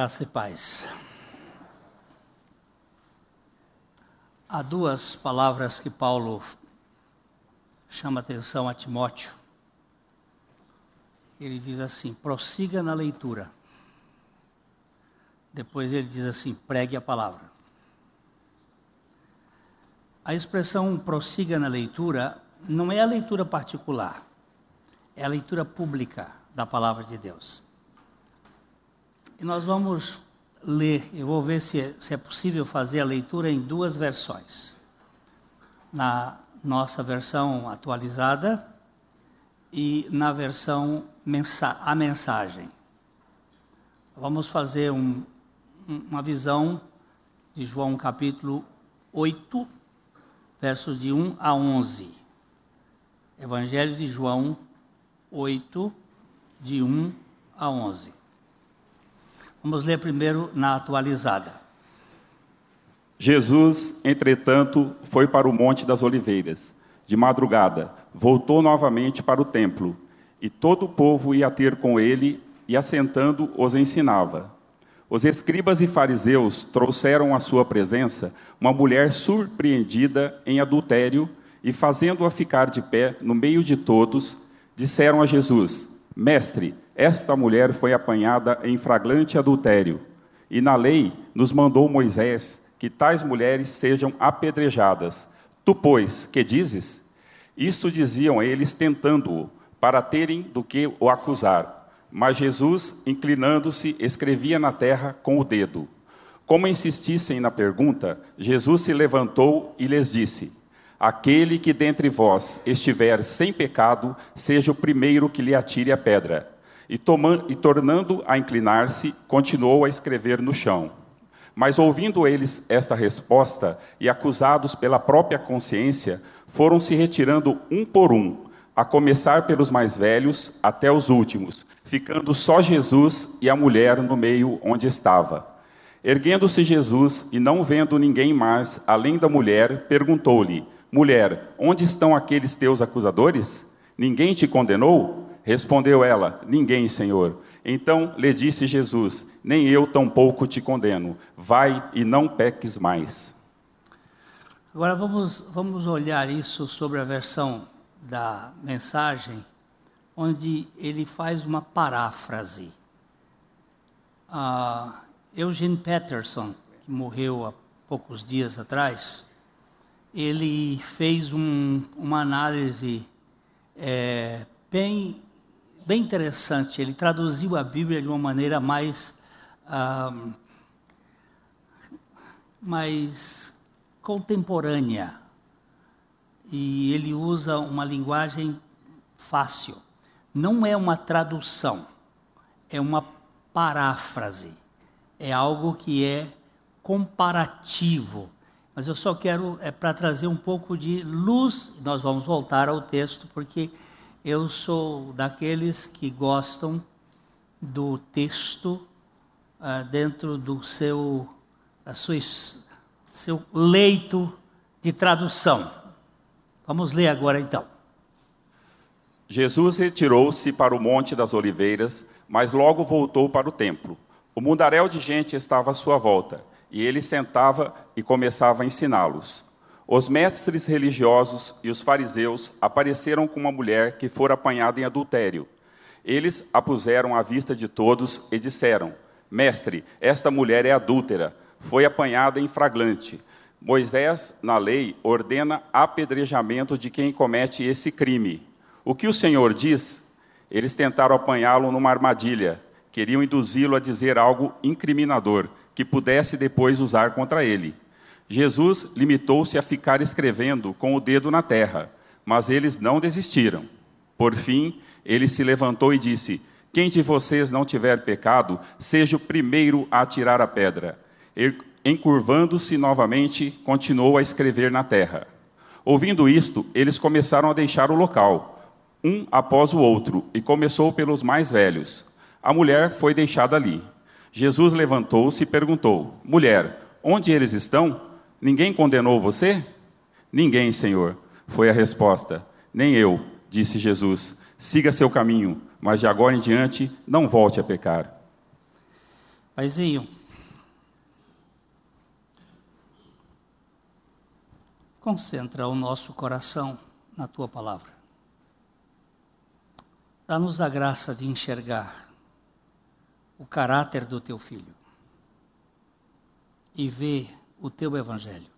Graça e paz. Há duas palavras que Paulo chama atenção a Timóteo. Ele diz assim: prossiga na leitura. Depois ele diz assim: pregue a palavra. A expressão prossiga na leitura não é a leitura particular, é a leitura pública da palavra de Deus. E nós vamos ler, eu vou ver se é possível fazer a leitura em duas versões. Na nossa versão atualizada e na versão a mensagem. Vamos fazer uma visão de João capítulo 8, versos de 1 a 11. Evangelho de João 8, de 1 a 11. Vamos ler primeiro na atualizada. Jesus, entretanto, foi para o Monte das Oliveiras. De madrugada, voltou novamente para o templo, e todo o povo ia ter com ele, e assentando os ensinava. Os escribas e fariseus trouxeram à sua presença uma mulher surpreendida em adultério, e fazendo-a ficar de pé no meio de todos, disseram a Jesus: Mestre, esta mulher foi apanhada em flagrante adultério, e na lei nos mandou Moisés que tais mulheres sejam apedrejadas. Tu, pois, que dizes? Isto diziam eles, tentando-o, para terem do que o acusar. Mas Jesus, inclinando-se, escrevia na terra com o dedo. Como insistissem na pergunta, Jesus se levantou e lhes disse: Aquele que dentre vós estiver sem pecado, seja o primeiro que lhe atire a pedra. E tornando a inclinar-se, continuou a escrever no chão. Mas ouvindo eles esta resposta, e acusados pela própria consciência, foram se retirando um por um, a começar pelos mais velhos até os últimos, ficando só Jesus e a mulher no meio onde estava. Erguendo-se Jesus, e não vendo ninguém mais além da mulher, perguntou-lhe: Mulher, onde estão aqueles teus acusadores? Ninguém te condenou? Respondeu ela: Ninguém, Senhor. Então lhe disse Jesus: Nem eu tampouco te condeno. Vai e não peques mais. Agora vamos olhar isso sobre a versão da mensagem, onde ele faz uma paráfrase. Eugene Peterson, que morreu há poucos dias atrás, ele fez uma análise bem interessante. Ele traduziu a Bíblia de uma maneira mais contemporânea. E ele usa uma linguagem fácil. Não é uma tradução, é uma paráfrase. É algo que é comparativo. Mas eu só quero, para trazer um pouco de luz, nós vamos voltar ao texto, porque eu sou daqueles que gostam do texto dentro do seu leito de tradução. Vamos ler agora então. Jesus retirou-se para o Monte das Oliveiras, mas logo voltou para o templo. O mundaréu de gente estava à sua volta, e ele sentava e começava a ensiná-los. Os mestres religiosos e os fariseus apareceram com uma mulher que fora apanhada em adultério. Eles a puseram à vista de todos e disseram: Mestre, esta mulher é adúltera, foi apanhada em flagrante. Moisés, na lei, ordena apedrejamento de quem comete esse crime. O que o Senhor diz? Eles tentaram apanhá-lo numa armadilha. Queriam induzi-lo a dizer algo incriminador, que pudesse depois usar contra ele. Jesus limitou-se a ficar escrevendo com o dedo na terra, mas eles não desistiram. Por fim, ele se levantou e disse: Quem de vocês não tiver pecado, seja o primeiro a atirar a pedra. Encurvando-se novamente, continuou a escrever na terra. Ouvindo isto, eles começaram a deixar o local, um após o outro, e começou pelos mais velhos. A mulher foi deixada ali. Jesus levantou-se e perguntou: Mulher, onde eles estão? Ninguém condenou você? Ninguém, Senhor, foi a resposta. Nem eu, disse Jesus. Siga seu caminho, mas de agora em diante não volte a pecar. Paizinho, concentra o nosso coração na Tua palavra. Dá-nos a graça de enxergar o caráter do Teu Filho e ver o Teu Evangelho,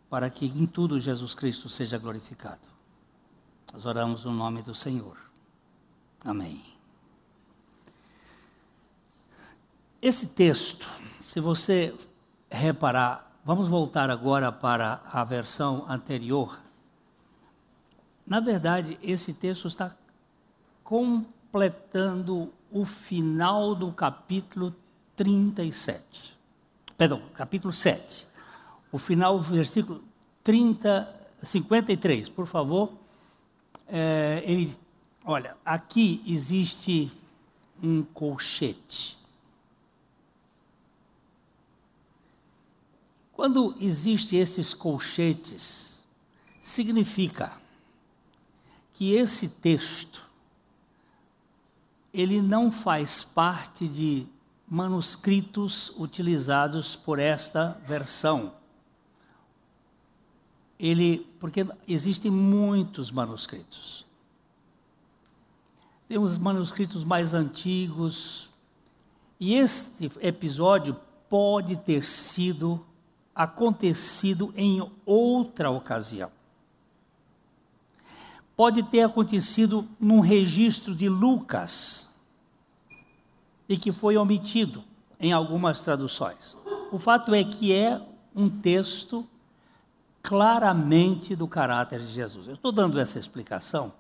para que em tudo Jesus Cristo seja glorificado. Nós oramos no nome do Senhor. Amém. Esse texto, se você reparar, vamos voltar agora para a versão anterior. Na verdade, esse texto está completando o final do capítulo 37. Perdão, capítulo 7. O final, versículo 53, por favor. Olha, aqui existe um colchete. Quando existem esses colchetes, significa que esse texto, ele não faz parte de manuscritos utilizados por esta versão. Porque existem muitos manuscritos. Tem os manuscritos mais antigos, e este episódio pode ter acontecido em outra ocasião. Pode ter acontecido num registro de Lucas e que foi omitido em algumas traduções. O fato é que é um texto claramente do caráter de Jesus. Eu estou dando essa explicação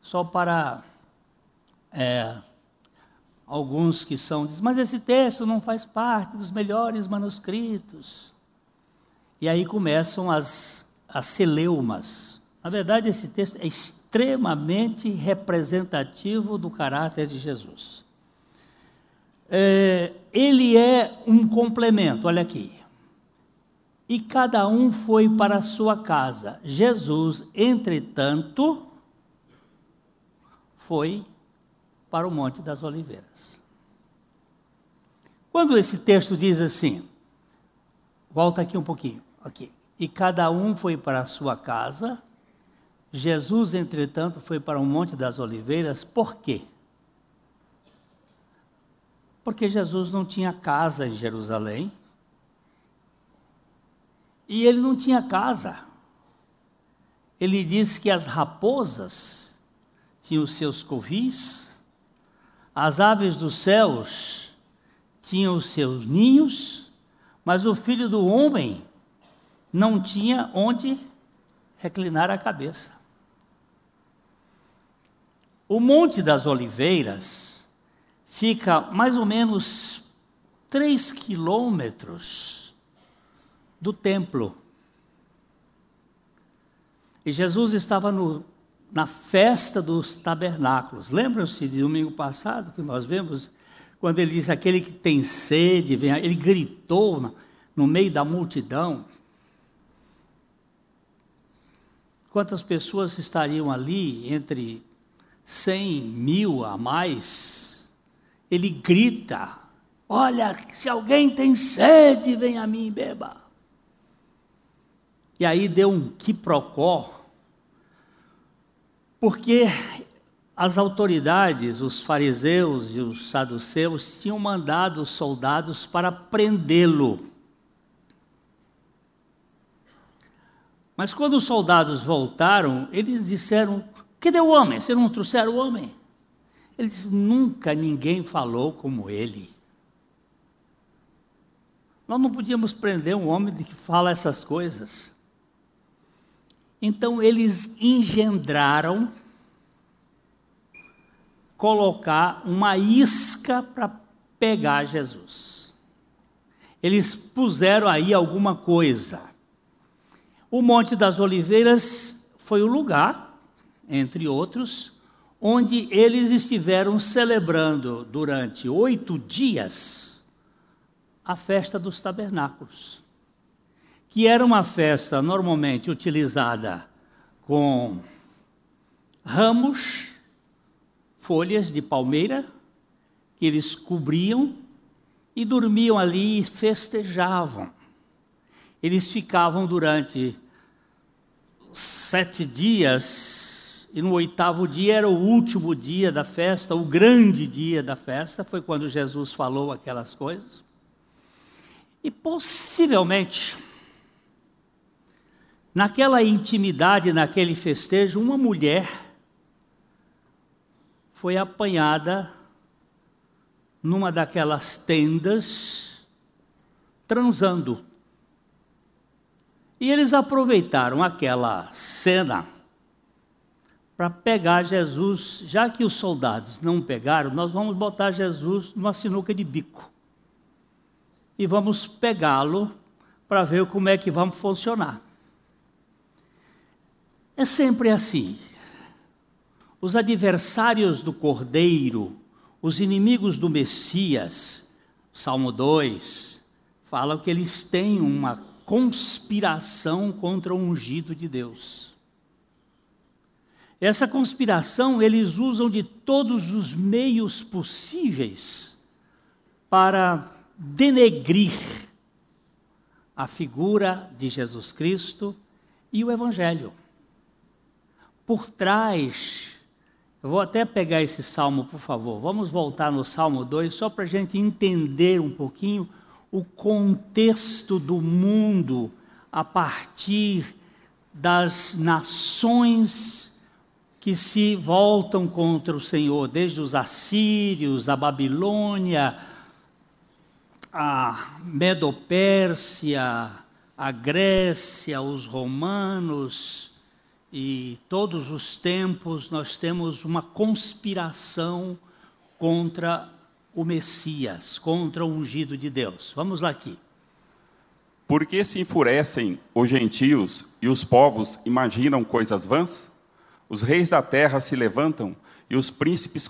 só para alguns que dizem, mas esse texto não faz parte dos melhores manuscritos. E aí começam as celeumas. Na verdade, esse texto é extremamente representativo do caráter de Jesus. Ele é um complemento, olha aqui. E cada um foi para a sua casa. Jesus, entretanto, foi para o Monte das Oliveiras. Quando esse texto diz assim, volta aqui um pouquinho. Okay. E cada um foi para a sua casa. Jesus, entretanto, foi para o Monte das Oliveiras. Por quê? Porque Jesus não tinha casa em Jerusalém. E ele não tinha casa. Ele diz que as raposas tinham os seus covis, as aves dos céus tinham os seus ninhos, mas o Filho do Homem não tinha onde reclinar a cabeça. O Monte das Oliveiras fica mais ou menos 3 quilômetros do templo. E Jesus estava na festa dos tabernáculos. Lembram-se de domingo passado que nós vemos, quando ele disse, aquele que tem sede, vem. Ele gritou no meio da multidão. Quantas pessoas estariam ali, entre 100 mil a mais? Ele grita, olha, se alguém tem sede, vem a mim e beba. E aí deu um quiprocó, porque as autoridades, os fariseus e os saduceus, tinham mandado os soldados para prendê-lo. Mas quando os soldados voltaram, eles disseram, cadê o homem? Vocês não trouxeram o homem? Ele disse, nunca ninguém falou como ele. Nós não podíamos prender um homem que fala essas coisas. Então eles engendraram colocar uma isca para pegar Jesus. Eles puseram aí alguma coisa. O Monte das Oliveiras foi o lugar, entre outros, onde eles estiveram celebrando durante 8 dias a festa dos tabernáculos, que era uma festa normalmente utilizada com ramos, folhas de palmeira, que eles cobriam e dormiam ali e festejavam. Eles ficavam durante 7 dias, e no 8º dia era o último dia da festa, o grande dia da festa, foi quando Jesus falou aquelas coisas. E possivelmente, naquela intimidade, naquele festejo, uma mulher foi apanhada numa daquelas tendas, transando. E eles aproveitaram aquela cena para pegar Jesus. Já que os soldados não pegaram, nós vamos botar Jesus numa sinuca de bico. E vamos pegá-lo para ver como é que vamos funcionar. É sempre assim. Os adversários do Cordeiro, os inimigos do Messias, Salmo 2, falam que eles têm uma conspiração contra o ungido de Deus. Essa conspiração eles usam de todos os meios possíveis para denegrir a figura de Jesus Cristo e o Evangelho. Por trás, eu vou até pegar esse salmo, por favor, vamos voltar no Salmo 2, só para a gente entender um pouquinho o contexto do mundo a partir das nações que se voltam contra o Senhor, desde os assírios, a Babilônia, a Medopérsia, a Grécia, os romanos, e todos os tempos nós temos uma conspiração contra o Messias, contra o ungido de Deus. Vamos lá aqui. Por que se enfurecem os gentios e os povos imaginam coisas vãs? Os reis da terra se levantam e os príncipes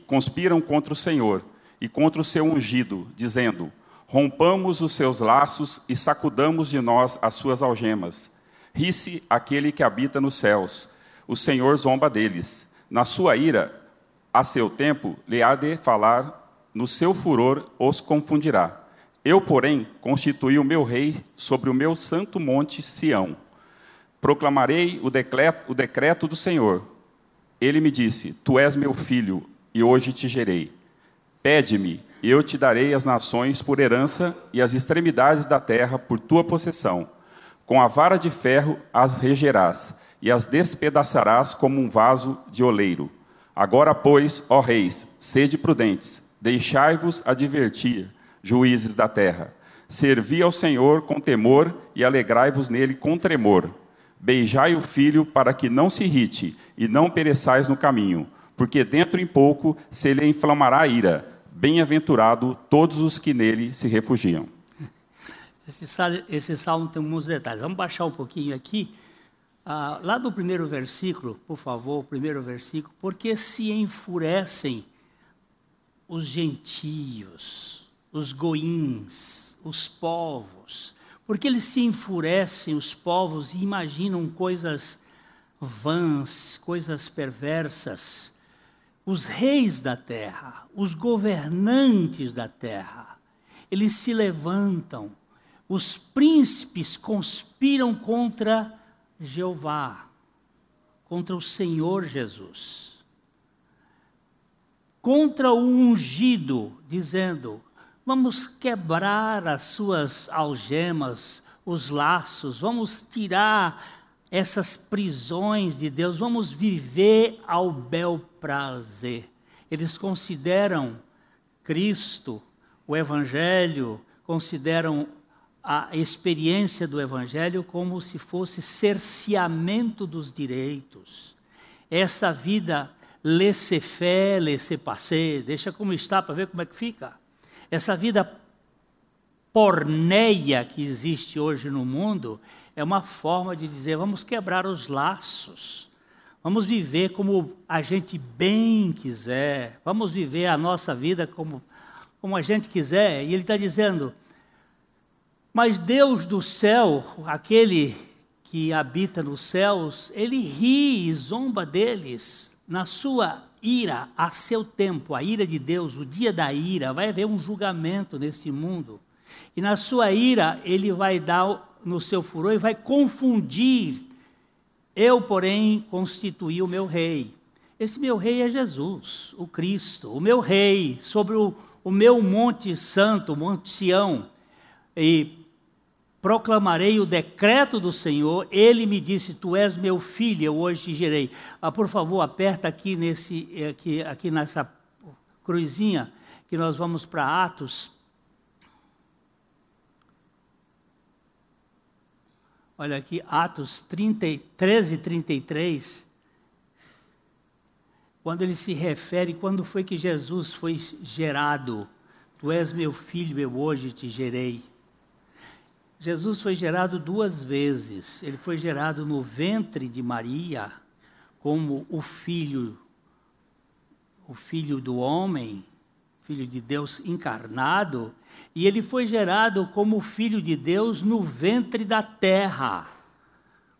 conspiram contra o Senhor e contra o seu ungido, dizendo: rompamos os seus laços e sacudamos de nós as suas algemas. Ri-se aquele que habita nos céus, o Senhor zomba deles. Na sua ira, a seu tempo, lhe há de falar, no seu furor os confundirá. Eu, porém, constituí o meu rei sobre o meu santo monte Sião. Proclamarei o decreto do Senhor. Ele me disse: tu és meu filho, e hoje te gerei. Pede-me, e eu te darei as nações por herança e as extremidades da terra por tua possessão. Com a vara de ferro as regerás, e as despedaçarás como um vaso de oleiro. Agora, pois, ó reis, sede prudentes, deixai-vos advertir, juízes da terra. Servi ao Senhor com temor e alegrai-vos nele com tremor. Beijai o filho para que não se irrite e não pereçais no caminho, porque dentro em pouco se lhe inflamará a ira. Bem-aventurado todos os que nele se refugiam. Esse salmo tem alguns detalhes. Vamos baixar um pouquinho aqui. Lá do primeiro versículo, por favor, o primeiro versículo. Porque se enfurecem os gentios, os goíns, os povos. Porque eles se enfurecem, os povos, e imaginam coisas vãs, coisas perversas. Os reis da terra, os governantes da terra, eles se levantam. Os príncipes conspiram contra Jeová, contra o Senhor Jesus, contra o ungido, dizendo: vamos quebrar as suas algemas, os laços, vamos tirar essas prisões de Deus, vamos viver ao bel prazer. Eles consideram Cristo, o Evangelho, consideram a experiência do Evangelho como se fosse cerceamento dos direitos. Essa vida laissez-faire, laissez-passer, deixa como está para ver como é que fica. Essa vida porneia que existe hoje no mundo é uma forma de dizer: vamos quebrar os laços, vamos viver como a gente bem quiser, vamos viver a nossa vida como a gente quiser. E ele está dizendo: mas Deus do céu, aquele que habita nos céus, ele ri e zomba deles na sua ira a seu tempo, a ira de Deus, o dia da ira, vai haver um julgamento nesse mundo. E na sua ira, ele vai dar, no seu furor, e vai confundir. Eu, porém, constituí o meu rei. Esse meu rei é Jesus, o Cristo, o meu rei, sobre o meu monte santo, o monte Sião. E proclamarei o decreto do Senhor. Ele me disse, tu és meu filho, eu hoje te gerei. Por favor, aperta aqui, aqui nessa cruzinha, que nós vamos para Atos. Olha aqui, Atos 13:33. Quando ele se refere, quando foi que Jesus foi gerado? Tu és meu filho, eu hoje te gerei. Jesus foi gerado 2 vezes. Ele foi gerado no ventre de Maria, como o filho do homem, filho de Deus encarnado, e ele foi gerado como filho de Deus no ventre da terra,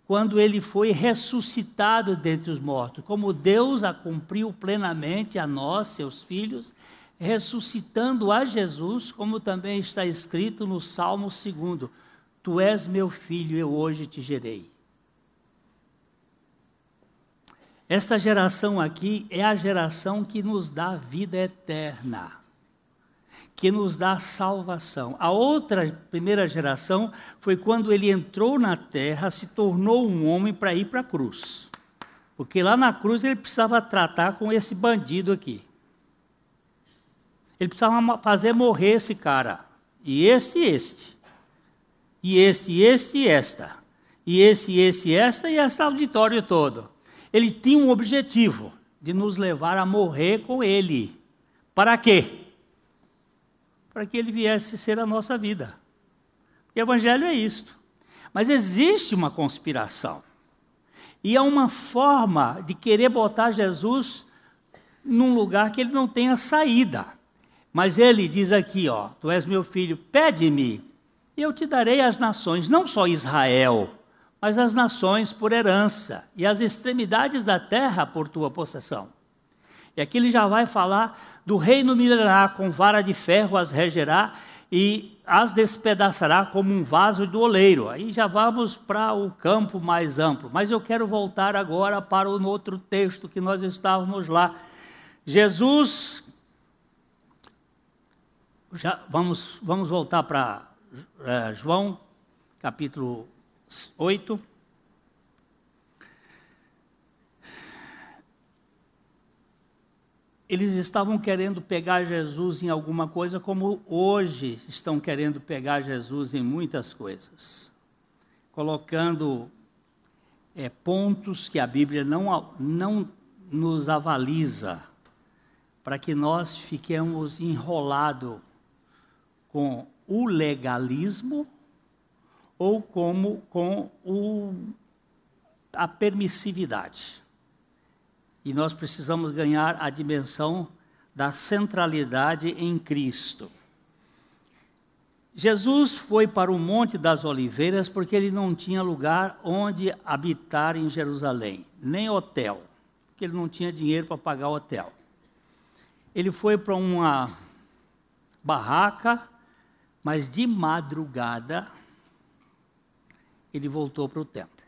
quando ele foi ressuscitado dentre os mortos. Como Deus a cumpriu plenamente a nós, seus filhos, ressuscitando a Jesus, como também está escrito no Salmo 2, tu és meu filho, eu hoje te gerei. Esta geração aqui é a geração que nos dá vida eterna, que nos dá salvação. A primeira geração, foi quando ele entrou na terra, se tornou um homem para ir para a cruz. Porque lá na cruz ele precisava tratar com esse bandido aqui. Ele precisava fazer morrer esse cara. E este. E esta. E esta e esse auditório todo. Ele tinha um objetivo de nos levar a morrer com ele. Para quê? Para que ele viesse ser a nossa vida. O evangelho é isto. Mas existe uma conspiração. E é uma forma de querer botar Jesus num lugar que ele não tenha saída. Mas ele diz aqui, ó, tu és meu filho, pede-me, e eu te darei as nações, não só Israel, mas as nações por herança, e as extremidades da terra por tua possessão. E aqui ele já vai falar do reino milenar, com vara de ferro as regerá, e as despedaçará como um vaso do oleiro. Aí já vamos para o campo mais amplo. Mas eu quero voltar agora para o outro texto que nós estávamos lá. Jesus, vamos voltar para João, capítulo 8. Eles estavam querendo pegar Jesus em alguma coisa, como hoje estão querendo pegar Jesus em muitas coisas, colocando pontos que a Bíblia não nos avaliza, para que nós fiquemos enrolados com o legalismo ou com a permissividade. E nós precisamos ganhar a dimensão da centralidade em Cristo. Jesus foi para o Monte das Oliveiras porque ele não tinha lugar onde habitar em Jerusalém, nem hotel, porque ele não tinha dinheiro para pagar o hotel. Ele foi para uma barraca, mas de madrugada ele voltou para o templo.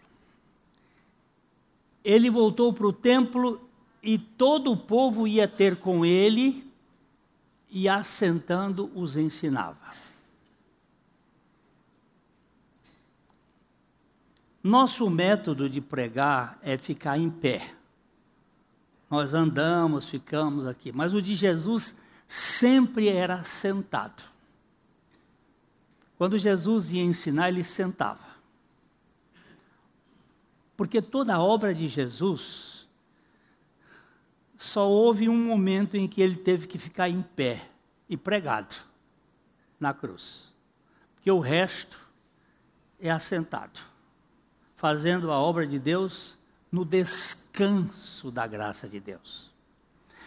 Ele voltou para o templo e todo o povo ia ter com ele e, assentando, os ensinava. Nosso método de pregar é ficar em pé. Nós andamos, ficamos aqui, mas o de Jesus sempre era sentado. Quando Jesus ia ensinar, ele sentava. Porque toda a obra de Jesus, só houve um momento em que ele teve que ficar em pé e pregado na cruz. Porque o resto é assentado, fazendo a obra de Deus no descanso da graça de Deus.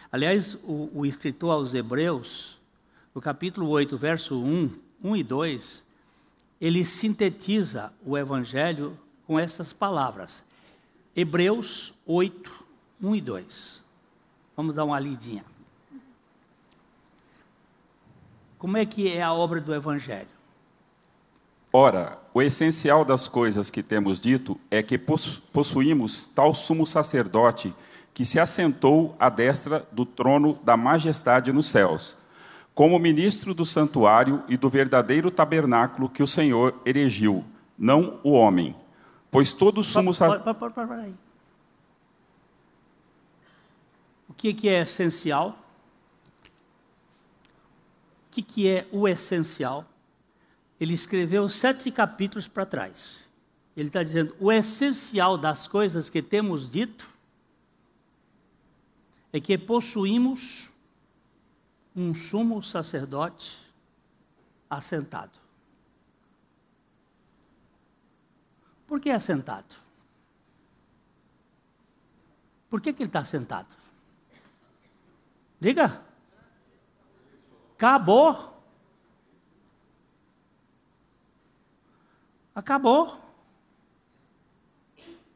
Aliás, o escritor aos Hebreus, no capítulo 8, verso 1 e 2, ele sintetiza o Evangelho com essas palavras. Hebreus 8, 1 e 2. Vamos dar uma lidinha. Como é que é a obra do Evangelho? Ora, o essencial das coisas que temos dito é que possuímos tal sumo sacerdote que se assentou à destra do trono da majestade nos céus, como ministro do santuário e do verdadeiro tabernáculo que o Senhor erigiu, não o homem. Pois todo sumo sacerdote... Peraí. O que é essencial? O que é o essencial? Ele escreveu 7 capítulos para trás. Ele está dizendo, o essencial das coisas que temos dito é que possuímos um sumo sacerdote assentado. Por que assentado? Por que ele está sentado? Diga. Acabou. Acabou.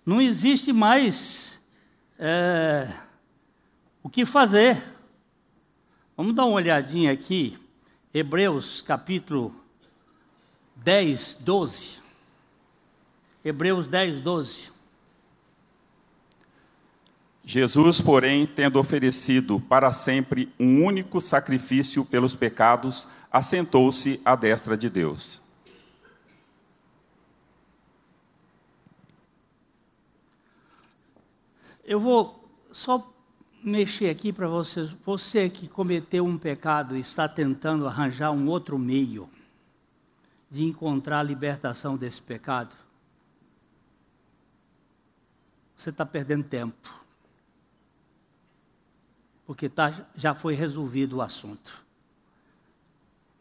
Não existe mais o que fazer. Vamos dar uma olhadinha aqui, Hebreus capítulo 10, 12. Hebreus 10, 12. Jesus, porém, tendo oferecido para sempre um único sacrifício pelos pecados, assentou-se à destra de Deus. Eu vou só mexer aqui para vocês. Você que cometeu um pecado e está tentando arranjar um outro meio de encontrar a libertação desse pecado, você está perdendo tempo. Porque já foi resolvido o assunto.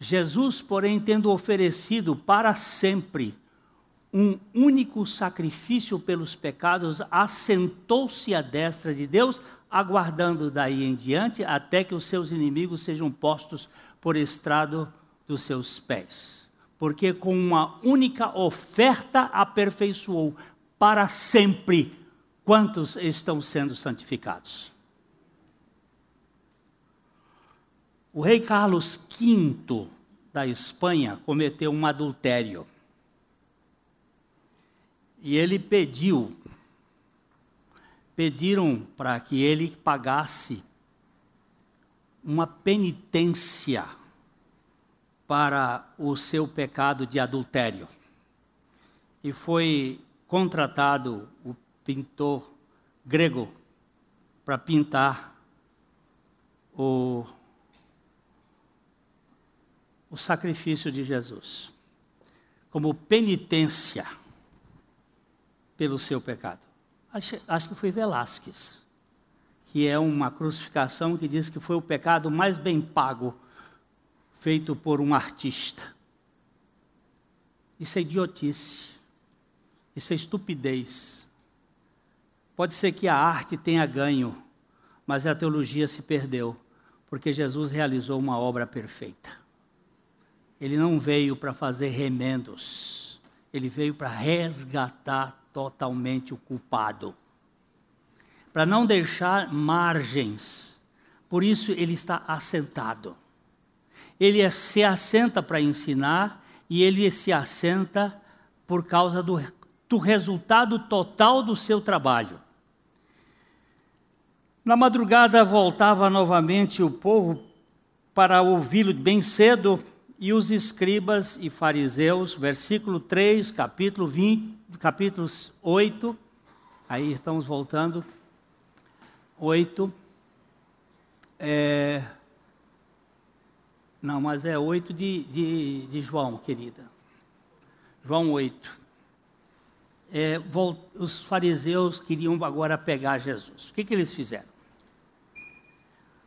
Jesus, porém, tendo oferecido para sempre um único sacrifício pelos pecados, assentou-se à destra de Deus, aguardando daí em diante até que os seus inimigos sejam postos por estrado dos seus pés. Porque com uma única oferta aperfeiçoou para sempre quantos estão sendo santificados. O rei Carlos V da Espanha cometeu um adultério. E ele pediram para que ele pagasse uma penitência para o seu pecado de adultério. E foi contratado o pintor grego para pintar o sacrifício de Jesus, como penitência pelo seu pecado. Acho que foi Velázquez, que é uma crucificação que diz que foi o pecado mais bem pago feito por um artista. Isso é idiotice, isso é estupidez. Pode ser que a arte tenha ganho, mas a teologia se perdeu, porque Jesus realizou uma obra perfeita. Ele não veio para fazer remendos, ele veio para resgatar totalmente o culpado, para não deixar margens. Por isso ele está assentado. Ele se assenta para ensinar e ele se assenta por causa do resultado total do seu trabalho. Na madrugada voltava novamente o povo para ouvi-lo bem cedo, e os escribas e fariseus, versículo 3, capítulo 8, aí estamos voltando, 8, não, mas é 8 de João, querida, João 8. Os fariseus queriam agora pegar Jesus. O que eles fizeram?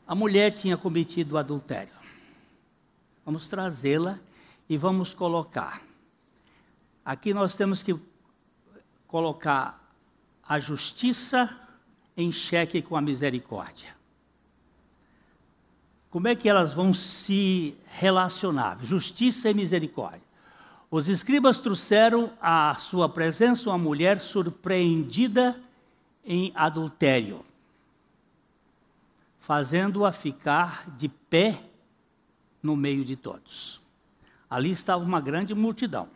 A mulher tinha cometido adultério. Vamos trazê-la e vamos colocar. Aqui nós temos que colocar a justiça em xeque com a misericórdia. Como é que elas vão se relacionar? Justiça e misericórdia. Os escribas trouxeram à sua presença uma mulher surpreendida em adultério. fazendo-a ficar de pé no meio de todos. Ali estava uma grande multidão.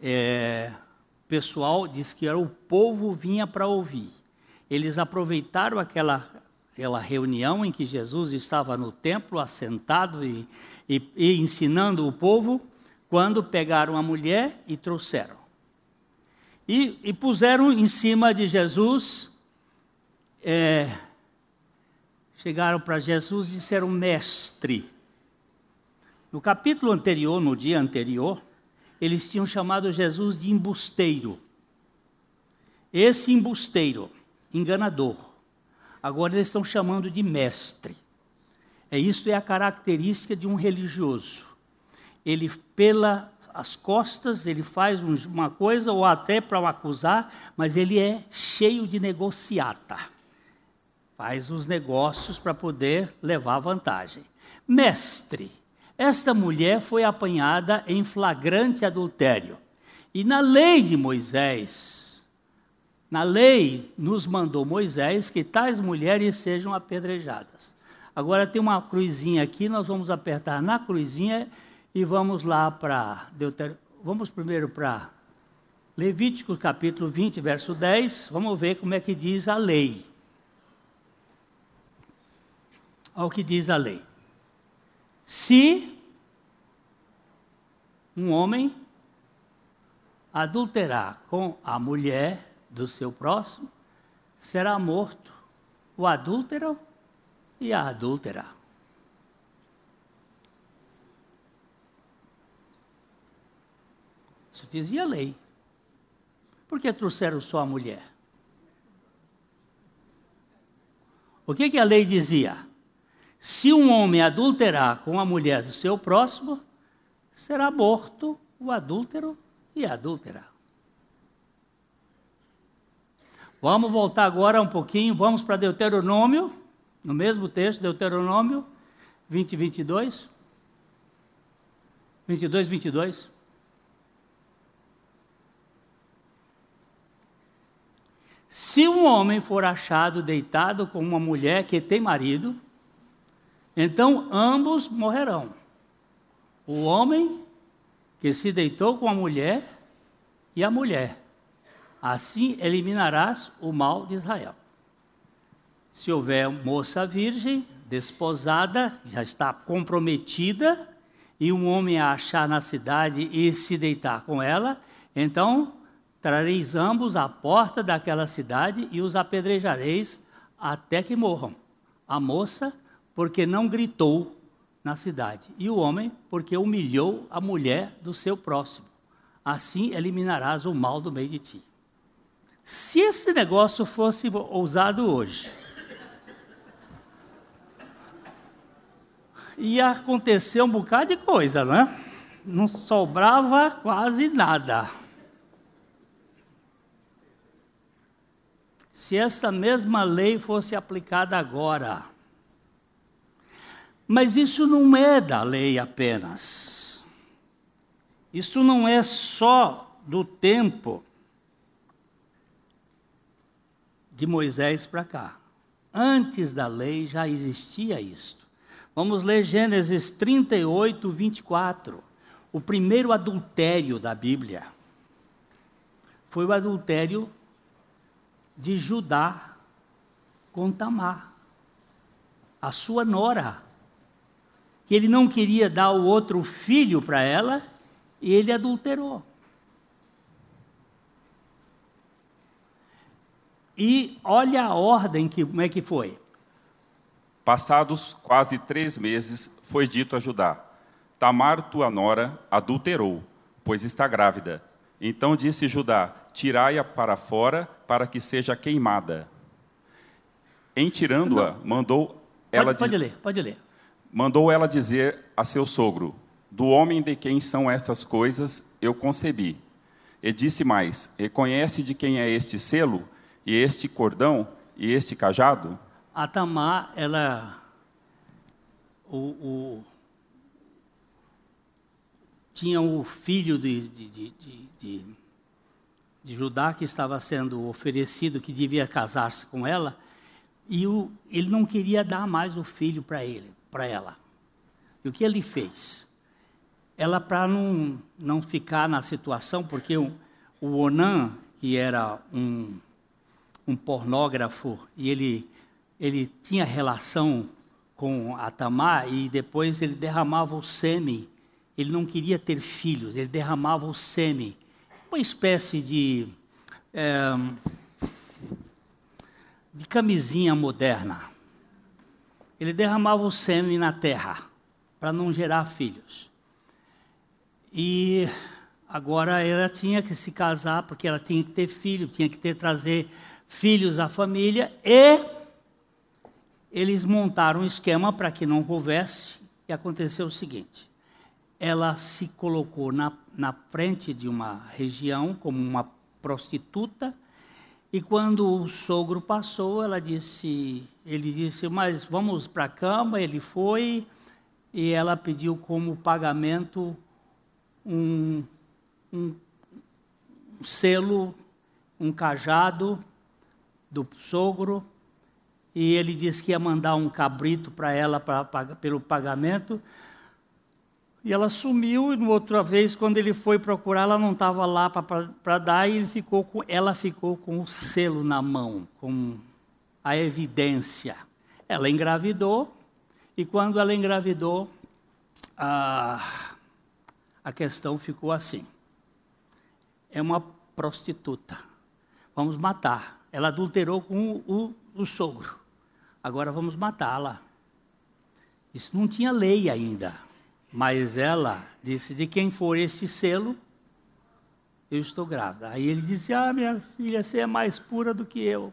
O pessoal diz que o povo vinha para ouvir. Eles aproveitaram aquela reunião em que Jesus estava no templo, assentado e ensinando o povo, quando pegaram a mulher e trouxeram. E puseram em cima de Jesus, chegaram para Jesus e disseram: mestre. No capítulo anterior, no dia anterior, eles tinham chamado Jesus de embusteiro. Esse embusteiro, enganador, agora eles estão chamando de mestre. Isso é a característica de um religioso. Ele, pelas costas, ele faz uma coisa, ou até para acusar, mas ele é cheio de negociata. Faz os negócios para poder levar vantagem. Mestre, esta mulher foi apanhada em flagrante adultério. E na lei de Moisés, na lei nos mandou Moisés que tais mulheres sejam apedrejadas. Agora tem uma cruzinha aqui, nós vamos apertar na cruzinha e vamos lá para Deuteronômio. Vamos primeiro para Levítico capítulo 20, verso 10. Vamos ver como é que diz a lei. Olha o que diz a lei. Se um homem adulterar com a mulher do seu próximo, será morto o adúltero e a adúltera. Isso dizia a lei. Por que trouxeram só a mulher? O que a lei dizia? Se um homem adulterar com a mulher do seu próximo, será morto o adúltero e a adúltera. Vamos voltar agora um pouquinho, vamos para Deuteronômio, no mesmo texto, Deuteronômio 20, 22. 22, 22. Se um homem for achado deitado com uma mulher que tem marido, então ambos morrerão. O homem que se deitou com a mulher e a mulher. Assim eliminarás o mal de Israel. Se houver moça virgem, desposada, já está comprometida, e um homem a achar na cidade e se deitar com ela, então trareis ambos à porta daquela cidade e os apedrejareis até que morram. A moça, porque não gritou na cidade, e o homem, porque humilhou a mulher do seu próximo. Assim eliminarás o mal do meio de ti. Se esse negócio fosse usado hoje, ia acontecer um bocado de coisa, né? Não sobrava quase nada. Se essa mesma lei fosse aplicada agora. Mas isso não é da lei apenas. Isso não é só do tempo de Moisés para cá. Antes da lei já existia isto. Vamos ler Gênesis 38, 24. O primeiro adultério da Bíblia foi o adultério de Judá com Tamar, a sua nora, que ele não queria dar o outro filho para ela, e ele adulterou. E olha a ordem, como é que foi. Passados quase 3 meses, foi dito a Judá: Tamar, tua nora, adulterou, pois está grávida. Então disse Judá: tirai-a para fora, para que seja queimada. Em tirando-a, mandou ela... Pode ler. Mandou ela dizer a seu sogro: do homem de quem são essas coisas, eu concebi. E disse mais: reconhece de quem é este selo, e este cordão, e este cajado? A Tamar, ela... tinha o filho de Judá que estava sendo oferecido, que devia casar-se com ela, E ele não queria dar mais o filho para ela. E o que ele fez? Ela, para não ficar na situação, porque o Onã, que era um pornógrafo, e ele tinha relação com a Tamar, e depois ele derramava o sêmen. Ele não queria ter filhos, ele derramava o sêmen. Uma espécie de camisinha moderna. Ele derramava o sêmen na terra, para não gerar filhos. E agora ela tinha que se casar, porque ela tinha que ter filho, tinha que trazer filhos à família, e eles montaram um esquema para que não houvesse, e aconteceu o seguinte: ela se colocou na frente de uma região como uma prostituta, e quando o sogro passou, ele disse, mas vamos para a cama. Ele foi, e ela pediu como pagamento um selo, um cajado do sogro, e ele disse que ia mandar um cabrito para ela pelo pagamento. E ela sumiu, e outra vez, quando ele foi procurar, ela não estava lá para dar, e ela ficou com o selo na mão, com a evidência. Ela engravidou, e quando ela engravidou, a questão ficou assim: é uma prostituta, vamos matar. Ela adulterou com o sogro, agora vamos matá-la. Isso não tinha lei ainda. Mas ela disse, de quem for esse selo, eu estou grávida. Aí ele disse, minha filha, você é mais pura do que eu.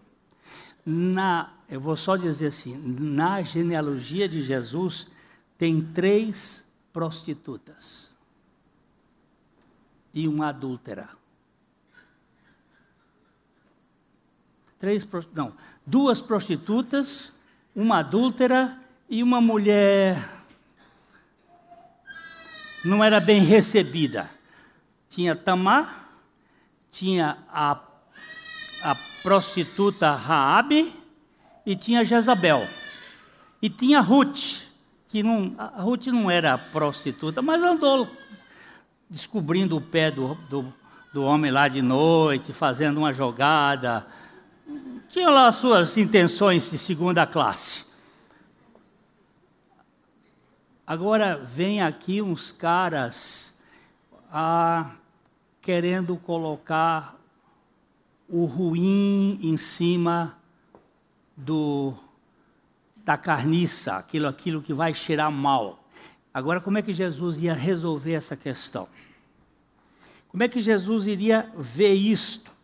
Eu vou só dizer assim, na genealogia de Jesus, tem 3 prostitutas e uma adúltera. 2 prostitutas, uma adúltera e uma mulher não era bem recebida. Tinha Tamar, tinha a prostituta Raabe, e tinha Jezabel. E tinha Ruth, a Ruth não era prostituta, mas andou descobrindo o pé do homem lá de noite, fazendo uma jogada. Tinha lá suas intenções de segunda classe. Agora vem aqui uns caras querendo colocar o ruim em cima da carniça, aquilo que vai cheirar mal. Agora, como é que Jesus ia resolver essa questão? Como é que Jesus iria ver isto?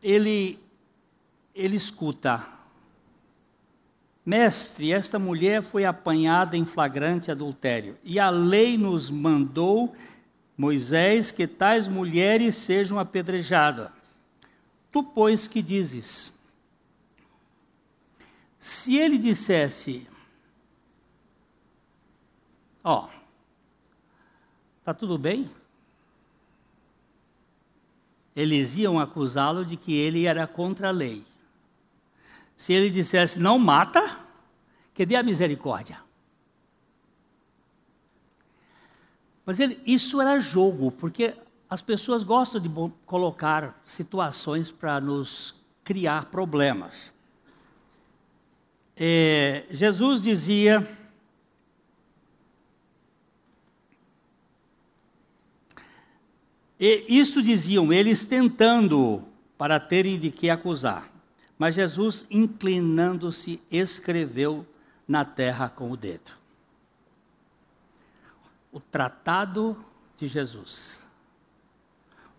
Ele escuta: mestre, esta mulher foi apanhada em flagrante adultério, e a lei nos mandou, Moisés, que tais mulheres sejam apedrejadas. Tu, pois, que dizes? Se ele dissesse, está tudo bem? Eles iam acusá-lo de que ele era contra a lei. Se ele dissesse, não mata, cadê a misericórdia? Mas isso era jogo, porque as pessoas gostam de colocar situações para nos criar problemas. Jesus dizia, e isso diziam eles tentando para terem de que acusar. Mas Jesus, inclinando-se, escreveu na terra com o dedo. O tratado de Jesus.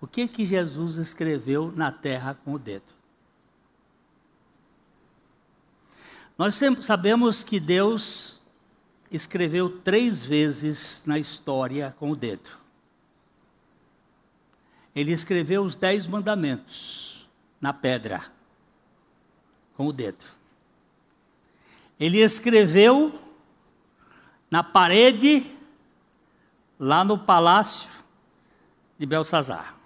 O que Jesus escreveu na terra com o dedo? Nós sempre sabemos que Deus escreveu 3 vezes na história com o dedo. Ele escreveu os 10 mandamentos na pedra, com o dedo. Ele escreveu na parede, lá no palácio de Belsazar.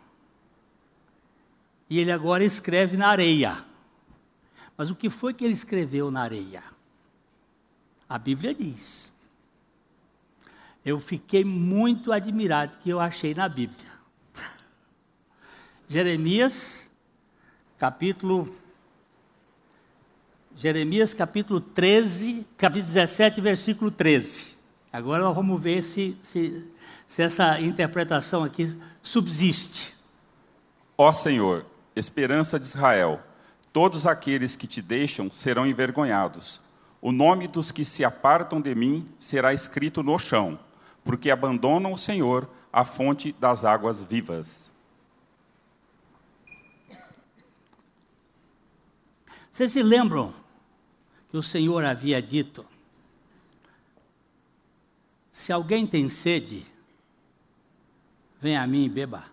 E ele agora escreve na areia, Mas o que foi que ele escreveu na areia? A Bíblia diz. Eu fiquei muito admirado que eu achei na Bíblia. Jeremias capítulo 13, capítulo 17, versículo 13. Agora nós vamos ver se essa interpretação aqui subsiste. Ó Senhor, esperança de Israel, todos aqueles que te deixam serão envergonhados. O nome dos que se apartam de mim será escrito no chão, porque abandonam o Senhor, a fonte das águas vivas. Vocês se lembram que o Senhor havia dito: se alguém tem sede, venha a mim e beba.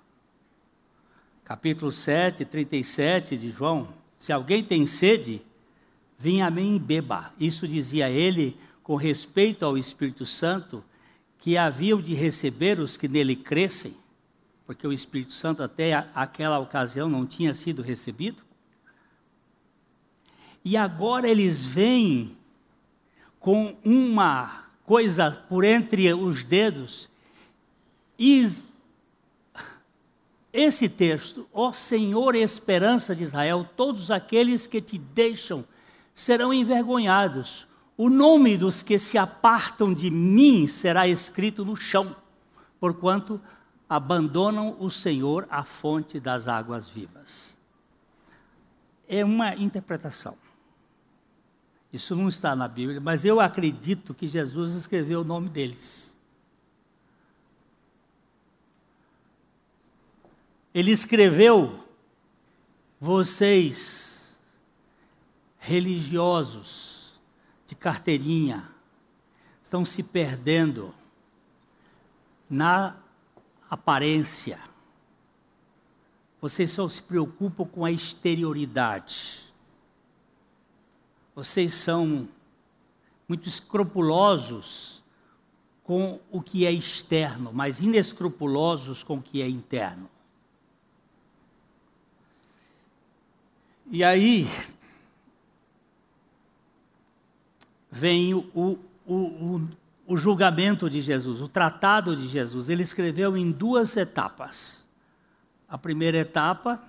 Capítulo 7, 37 de João. Se alguém tem sede, venha a mim e beba. Isso dizia ele com respeito ao Espírito Santo, que haviam de receber os que nele crescem, porque o Espírito Santo até aquela ocasião não tinha sido recebido. E agora eles vêm com uma coisa por entre os dedos. E esse texto, ó Senhor, esperança de Israel, todos aqueles que te deixam serão envergonhados. O nome dos que se apartam de mim será escrito no chão, porquanto abandonam o Senhor, a fonte das águas vivas. É uma interpretação. Isso não está na Bíblia, mas eu acredito que Jesus escreveu o nome deles. Ele escreveu: vocês, religiosos, de carteirinha, estão se perdendo na aparência. Vocês só se preocupam com a exterioridade. Vocês são muito escrupulosos com o que é externo, mas inescrupulosos com o que é interno. E aí vem o julgamento de Jesus, o tratado de Jesus. Ele escreveu em 2 etapas. A primeira etapa,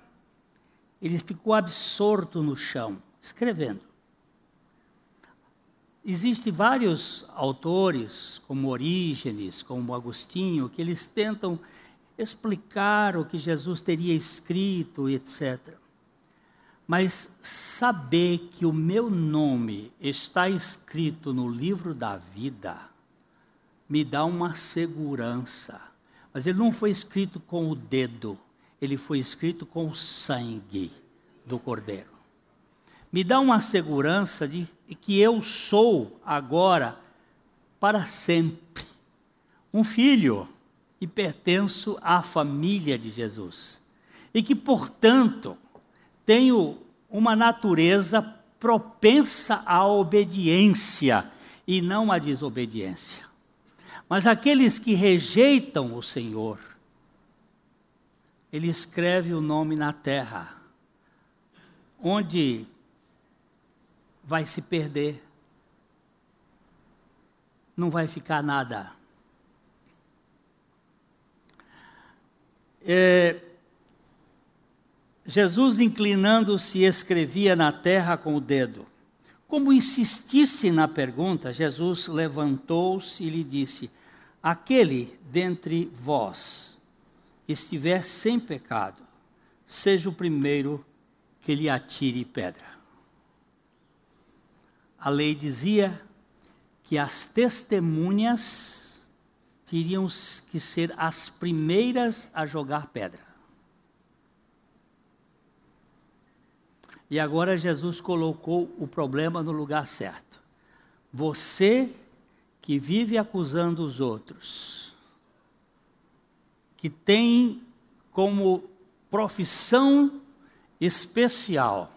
ele ficou absorto no chão, escrevendo. Existem vários autores, como Orígenes, como Agostinho, que eles tentam explicar o que Jesus teria escrito, etc. Mas saber que o meu nome está escrito no livro da vida me dá uma segurança. Mas ele não foi escrito com o dedo, ele foi escrito com o sangue do Cordeiro. Me dá uma segurança de que eu sou agora, para sempre, um filho e pertenço à família de Jesus. E que, portanto, tenho uma natureza propensa à obediência e não à desobediência. Mas aqueles que rejeitam o Senhor, Ele escreve o nome na terra, onde vai se perder, não vai ficar nada. Jesus, inclinando-se, escrevia na terra com o dedo. Como insistisse na pergunta, Jesus levantou-se e lhe disse: aquele dentre vós que estiver sem pecado, seja o primeiro que lhe atire pedra. A lei dizia que as testemunhas teriam que ser as primeiras a jogar pedra. E agora Jesus colocou o problema no lugar certo. Você que vive acusando os outros, que tem como profissão especial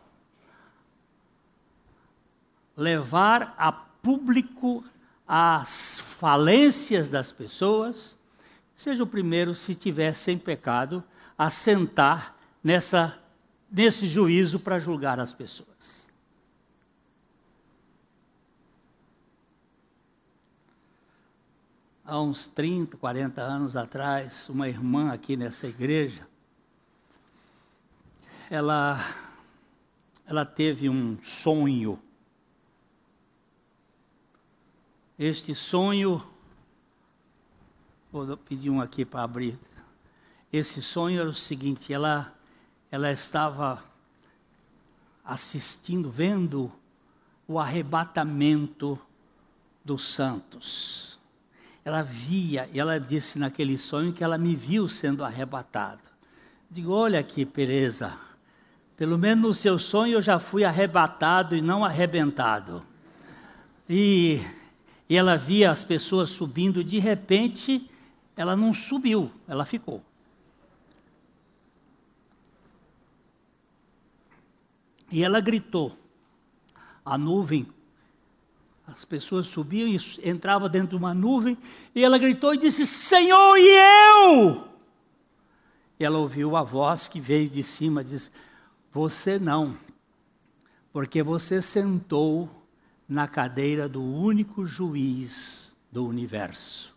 levar a público as falências das pessoas, seja o primeiro, se tiver sem pecado, a sentar nesse juízo para julgar as pessoas. há uns 30, 40 anos atrás, uma irmã aqui nessa igreja, ela teve um sonho. Este sonho, vou pedir um aqui para abrir. Esse sonho era o seguinte: ela estava assistindo, vendo o arrebatamento dos santos. Ela via, e ela disse naquele sonho que ela me viu sendo arrebatado. Digo, olha aqui, Pereza, pelo menos no seu sonho eu já fui arrebatado e não arrebentado. E ela via as pessoas subindo, de repente ela não subiu, ela ficou. E ela gritou, a nuvem, as pessoas subiam e entravam dentro de uma nuvem, e ela gritou e disse, Senhor, e eu? E ela ouviu a voz que veio de cima, disse, você não, porque você sentou na cadeira do único juiz do universo,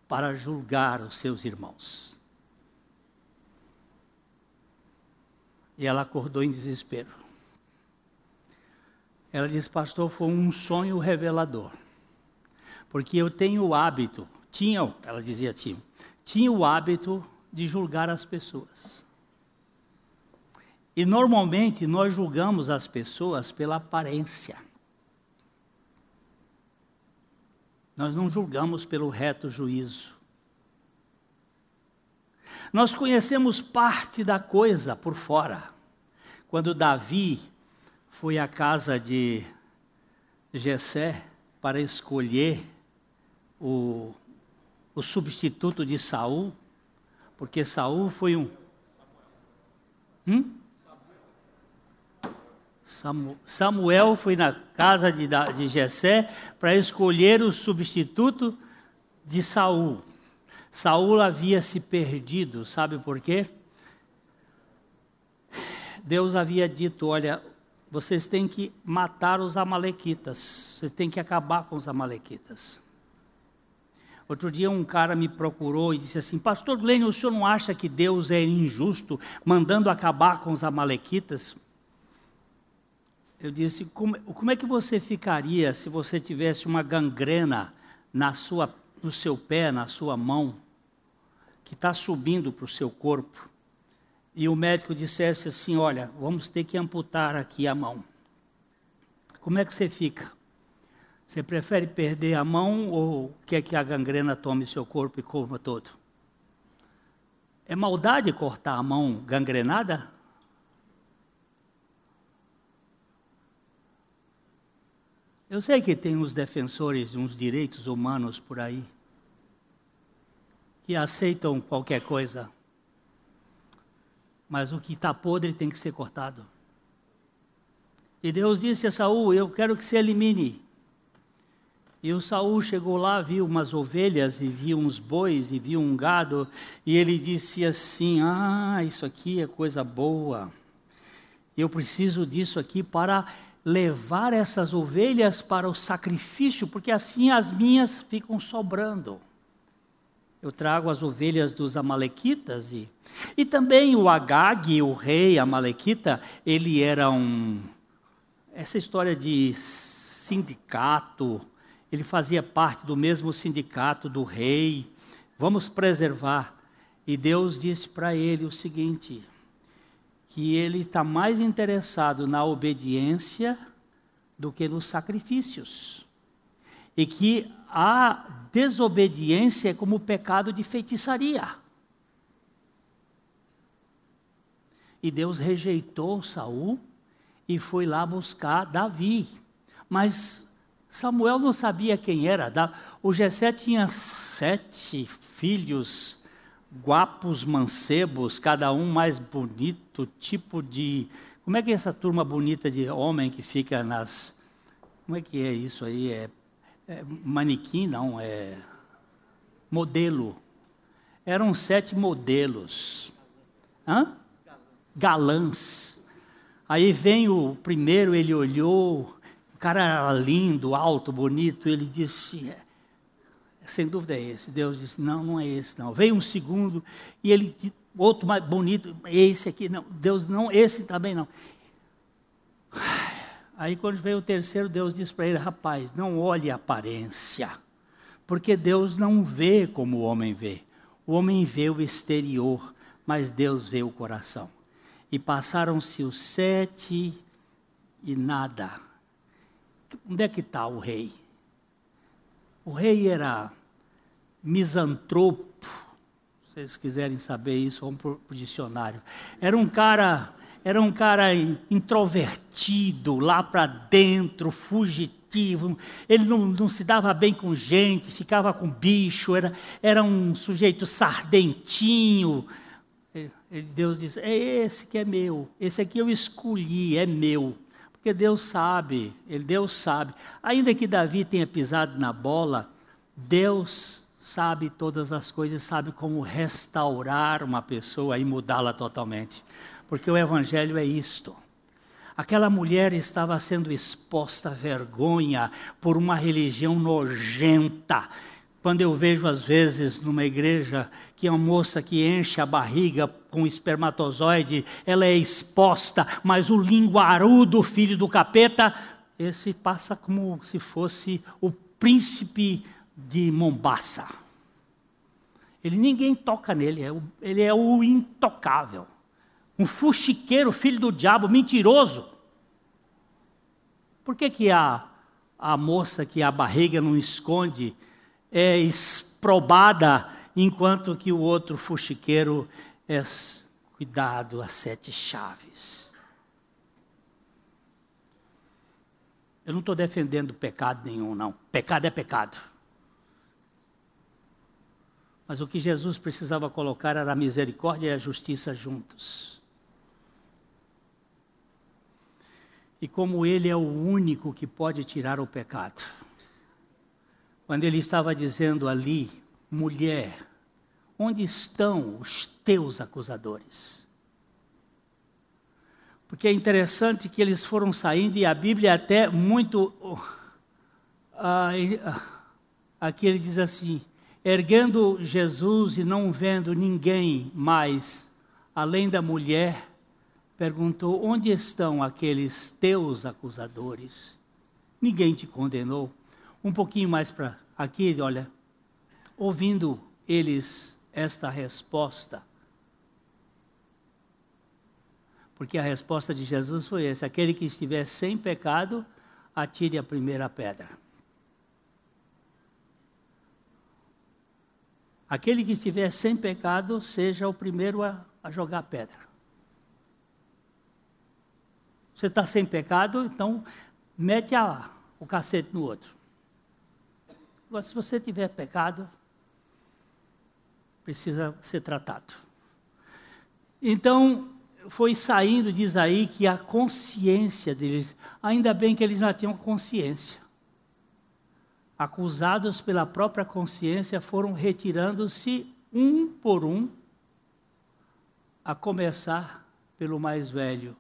para julgar os seus irmãos. E ela acordou em desespero. Ela disse, pastor, foi um sonho revelador. Porque eu tenho o hábito, ela dizia, tinha o hábito de julgar as pessoas. E normalmente nós julgamos as pessoas pela aparência. Nós não julgamos pelo reto juízo. Nós conhecemos parte da coisa por fora. Quando Davi foi à casa de Jessé para escolher o substituto de Saul, porque Saul foi Samuel foi na casa de Jessé para escolher o substituto de Saul. Saul havia se perdido, sabe por quê? Deus havia dito, olha, vocês têm que matar os amalequitas, vocês têm que acabar com os amalequitas. Outro dia um cara me procurou e disse assim, pastor Glênio, o senhor não acha que Deus é injusto mandando acabar com os amalequitas? Eu disse, como é que você ficaria se você tivesse uma gangrena no seu pé, na sua mão, que está subindo para o seu corpo, e o médico dissesse assim, olha, vamos ter que amputar aqui a mão. Como é que você fica? Você prefere perder a mão ou quer que a gangrena tome seu corpo e coma todo? É maldade cortar a mão gangrenada? Eu sei que tem uns defensores de uns direitos humanos por aí, que aceitam qualquer coisa, mas o que está podre tem que ser cortado. E Deus disse a Saul, eu quero que você elimine. E o Saul chegou lá, viu umas ovelhas, e viu uns bois, e viu um gado, e ele disse assim, isso aqui é coisa boa, eu preciso disso aqui para levar essas ovelhas para o sacrifício, porque assim as minhas ficam sobrando. Eu trago as ovelhas dos amalequitas e também o Agag, o rei amalequita, ele era essa história de sindicato, ele fazia parte do mesmo sindicato do rei, vamos preservar. E Deus disse para ele o seguinte, que ele está mais interessado na obediência do que nos sacrifícios. E que a desobediência é como o pecado de feitiçaria. E Deus rejeitou Saul e foi lá buscar Davi. Mas Samuel não sabia quem era. O Jessé tinha 7 filhos, guapos mancebos, cada um mais bonito, tipo de... Como é que é essa turma bonita de homem que fica nas... Como é que é isso aí? Manequim, não, modelo. Eram 7 modelos. Galãs. Aí vem o primeiro, ele olhou, o cara era lindo, alto, bonito, ele disse, sem dúvida é esse. Deus disse, não, não é esse não. Veio um segundo, e ele, outro mais bonito, esse aqui, não. Deus, não, esse também não. Aí quando veio o terceiro, Deus disse para ele, rapaz, não olhe a aparência, porque Deus não vê como o homem vê. O homem vê o exterior, mas Deus vê o coração. E passaram-se os 7 e nada. Onde é que está o rei? O rei era misantropo. Se vocês quiserem saber isso, vamos para o dicionário. Era um cara introvertido, lá para dentro, fugitivo. Ele não se dava bem com gente, ficava com bicho, era um sujeito sardentinho. Deus disse, é esse que é meu, esse aqui eu escolhi, é meu. Porque Deus sabe, Deus sabe. Ainda que Davi tenha pisado na bola, Deus sabe todas as coisas, sabe como restaurar uma pessoa e mudá-la totalmente. Porque o Evangelho é isto. Aquela mulher estava sendo exposta à vergonha por uma religião nojenta. Quando eu vejo às vezes numa igreja que é uma moça que enche a barriga com espermatozoide, ela é exposta, mas o linguarudo filho do capeta, esse passa como se fosse o príncipe de Mombasa. Ninguém toca nele, ele é o intocável. Um fuxiqueiro, filho do diabo, mentiroso. Por que a moça que a barriga não esconde é exprobada, enquanto que o outro fuxiqueiro é cuidado a 7 chaves? Eu não estou defendendo pecado nenhum, não. Pecado é pecado. Mas o que Jesus precisava colocar era a misericórdia e a justiça juntos. E como Ele é o único que pode tirar o pecado. Quando Ele estava dizendo ali, mulher, onde estão os teus acusadores? Porque é interessante que eles foram saindo, e a Bíblia é até muito... aqui ele diz assim, erguendo Jesus e não vendo ninguém mais, além da mulher, perguntou, onde estão aqueles teus acusadores? Ninguém te condenou? Um pouquinho mais para aqui, olha, ouvindo eles esta resposta, porque a resposta de Jesus foi essa, aquele que estiver sem pecado, atire a primeira pedra. Aquele que estiver sem pecado, seja o primeiro a jogar pedra. Você está sem pecado, então mete o cacete no outro. Agora, se você tiver pecado, precisa ser tratado. Então, foi saindo, diz aí, que a consciência deles, ainda bem que eles já tinham consciência. Acusados pela própria consciência, foram retirando-se um por um, a começar pelo mais velho,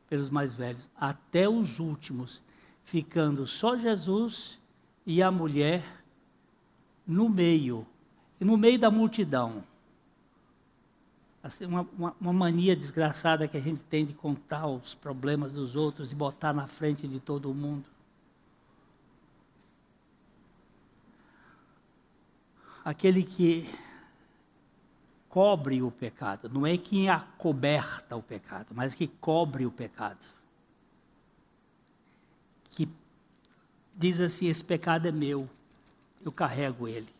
pelos mais velhos, até os últimos, ficando só Jesus e a mulher no meio da multidão. Assim, uma mania desgraçada que a gente tem de contar os problemas dos outros e botar na frente de todo mundo. Aquele que cobre o pecado, não é quem acoberta o pecado, mas que cobre o pecado. Que diz assim, esse pecado é meu, eu carrego ele.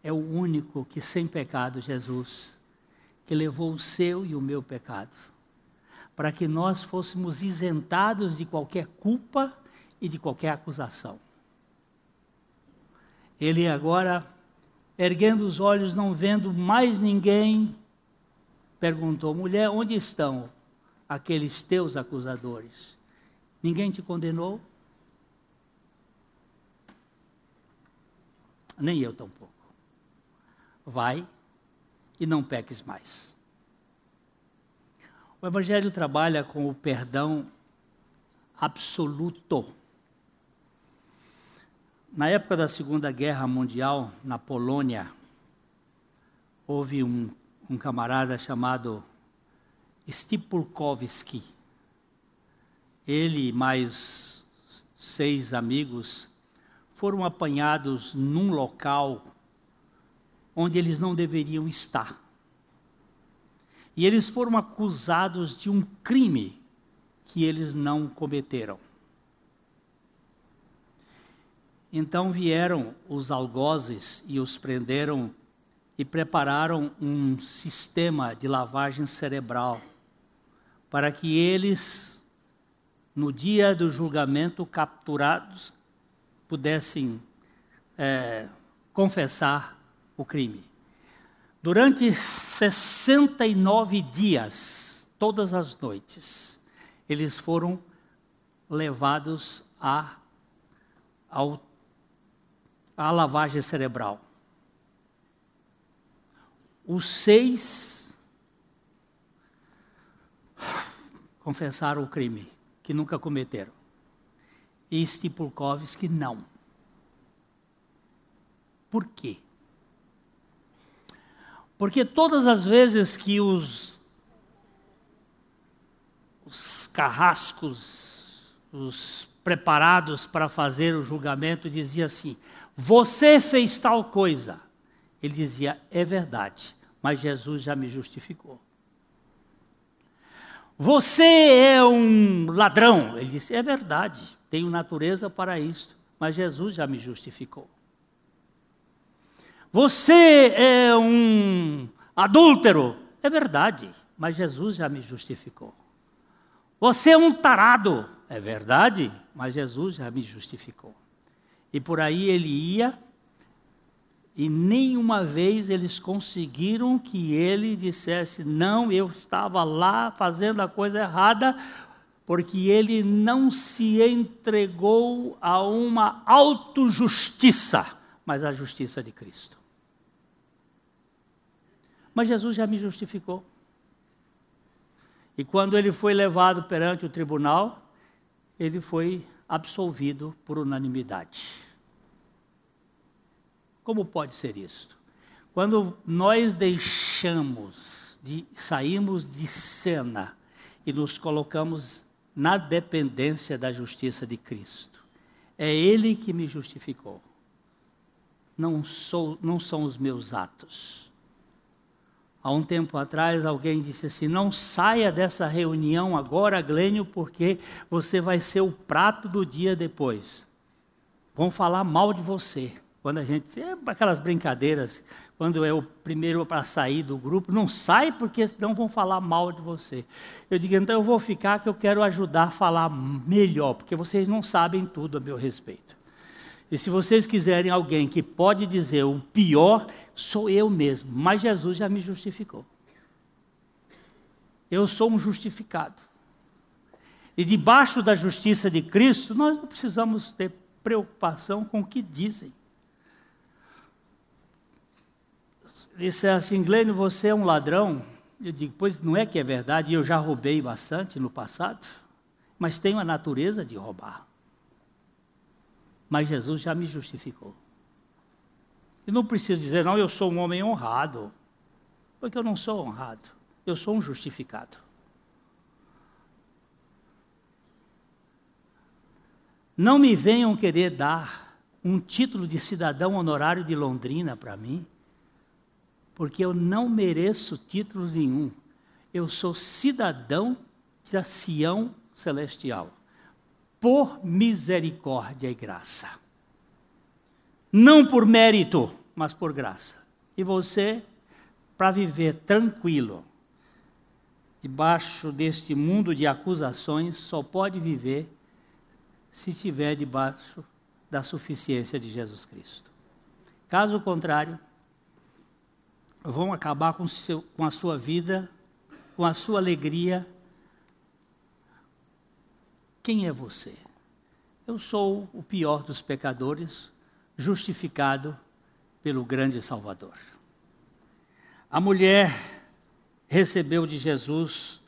É o único que sem pecado, Jesus, que levou o seu e o meu pecado, para que nós fôssemos isentados de qualquer culpa e de qualquer acusação. Ele agora, erguendo os olhos, não vendo mais ninguém, perguntou, mulher, onde estão aqueles teus acusadores? Ninguém te condenou? Nem eu tampouco. Vai e não peques mais. O Evangelho trabalha com o perdão absoluto. Na época da Segunda Guerra Mundial, na Polônia, houve um camarada chamado Stipulkowski. Ele e mais 6 amigos foram apanhados num local onde eles não deveriam estar. E eles foram acusados de um crime que eles não cometeram. Então vieram os algozes e os prenderam e prepararam um sistema de lavagem cerebral para que eles, no dia do julgamento, capturados, pudessem confessar o crime. Durante 69 dias, todas as noites, eles foram levados à lavagem cerebral. Os 6 confessaram o crime, que nunca cometeram. E Stipulkowski não. Por quê? Porque todas as vezes que os carrascos, os preparados para fazer o julgamento, diziam assim: você fez tal coisa. Ele dizia: é verdade, mas Jesus já me justificou. Você é um ladrão. Ele disse: é verdade, tenho natureza para isso, mas Jesus já me justificou. Você é um adúltero. É verdade, mas Jesus já me justificou. Você é um tarado. É verdade, mas Jesus já me justificou. E por aí ele ia, e nenhuma vez eles conseguiram que ele dissesse: não, eu estava lá fazendo a coisa errada, porque ele não se entregou a uma autojustiça, mas à justiça de Cristo. Mas Jesus já me justificou. E quando ele foi levado perante o tribunal, ele foi absolvido por unanimidade. Como pode ser isto? Quando nós saímos de cena e nos colocamos na dependência da justiça de Cristo, é Ele que me justificou. Não são os meus atos. Há um tempo atrás, alguém disse assim: não saia dessa reunião agora, Glênio, porque você vai ser o prato do dia depois. Vão falar mal de você. Quando a gente... aquelas brincadeiras, quando é o primeiro para sair do grupo, não sai porque senão vão falar mal de você. Eu digo: então eu vou ficar, que eu quero ajudar a falar melhor, porque vocês não sabem tudo a meu respeito. E se vocês quiserem alguém que pode dizer o pior, sou eu mesmo. Mas Jesus já me justificou. Eu sou um justificado. E debaixo da justiça de Cristo, nós não precisamos ter preocupação com o que dizem. Disse assim: Glênio, você é um ladrão. Eu digo: pois não é que é verdade, eu já roubei bastante no passado, mas tenho a natureza de roubar. Mas Jesus já me justificou. E não preciso dizer: não, eu sou um homem honrado. Porque eu não sou honrado, eu sou um justificado. Não me venham querer dar um título de cidadão honorário de Londrina para mim, porque eu não mereço título nenhum. Eu sou cidadão da Sião Celestial, por misericórdia e graça. Não por mérito, mas por graça. E você, para viver tranquilo, debaixo deste mundo de acusações, só pode viver se estiver debaixo da suficiência de Jesus Cristo. Caso contrário, vão acabar com a sua vida, com a sua alegria. Quem é você? Eu sou o pior dos pecadores, justificado pelo grande Salvador. A mulher recebeu de Jesus